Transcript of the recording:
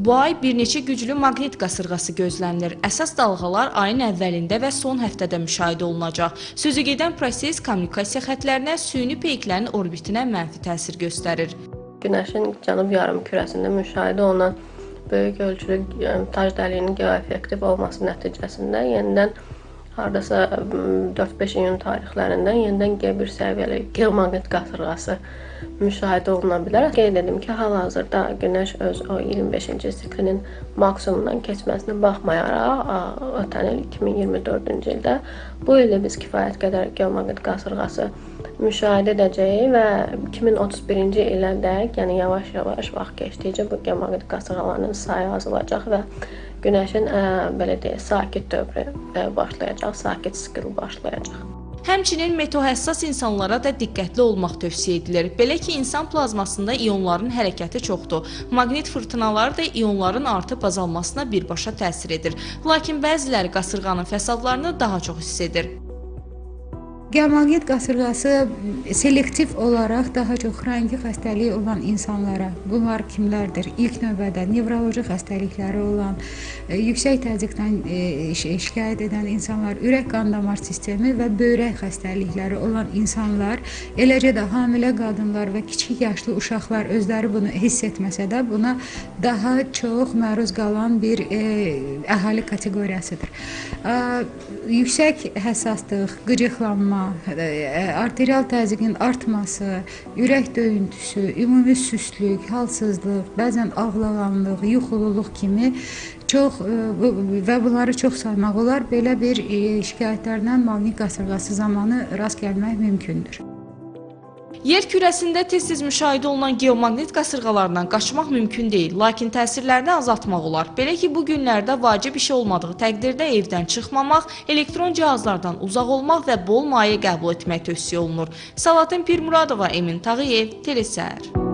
Bu ay bir neçə güclü maqnit qasırğası gözlənilir. Əsas dalğalar ayın əvvəlində və son həftədə müşahidə olunacaq. Sözügedən proses kommunikasiya xətlərinə, süni peyklərin orbitinə mənfi təsir göstərir. Günəşin cənub yarımkürəsində müşahidə olunan böyük ölçülü taj dəliyinin geoeffektiv olması nəticəsində yenidən hardasa 4-5 iyun tarixlərində yenidən G1 səviyyəli geomaqnit qasırğası müşahidə oluna bilər. Qeyd edim ki, hal-hazırda Günəş öz o 25-ci siklinin maksimumundan keçməsinə baxmayaraq, ötən il 2024-cü ildə bu ildə biz kifayət qədər geomaqnit qasırğası müşahidə edəcəyik və 2031-ci ilədək, yəni yavaş-yavaş vaxt keçdikcə bu geomaqnit qasırğalarının sayı azalacaq və Günəşin belə deyək, sakit dövrü başlayacaq, sakit sikl başlayacaq. Həmçinin meteohəssas insanlara da diqqətli olmaq tövsiyə edilir. Belə ki, insan plazmasında iyonların hərəkəti çoxdur. Maqnit fırtınaları da iyonların artıb azalmasına birbaşa təsir edir. Lakin bəziləri qasırğanın fəsadlarını daha çox hiss edir. Geomaqnit qasırğası selektiv olaraq daha çox xroniki xəstəliyi olan insanlara, bunlar kimlərdir? İlk növbədə nevroloji xəstəlikləri olan, yüksək təzyiqdən şikayət edən insanlar, ürək qan damar sistemi və böyrək xəstəlikləri olan insanlar, eləcə də hamilə qadınlar və kiçik yaşlı uşaqlar özləri bunu hiss etməsə də buna daha çox məruz qalan bir əhali kateqoriyasıdır. Yüksək həssaslıq, qıcıqlanma, arterial təzyiqin artması, ürək döyüntüsü, ümumi süstlük, halsızlıq, bəzən ağlağanlıq, yuxululuq kimi çox və bunları çox saymaq olar. Belə bir şikayətlərdən maqnit qasırğası zamanı rast gəlmək mümkündür. Yer kürəsində tez-tez müşahidə olunan geomaqnit qasırğalarından qaçmaq mümkün deyil, lakin təsirlərini azaltmaq olar. Belə ki, bu günlərdə vacib iş olmadığı təqdirdə evdən çıxmamaq, elektron cihazlardan uzaq olmaq və bol maye qəbul etmək tövsiyə olunur. Salatin Pirmuradova, Emin Tağıyev, Telesər.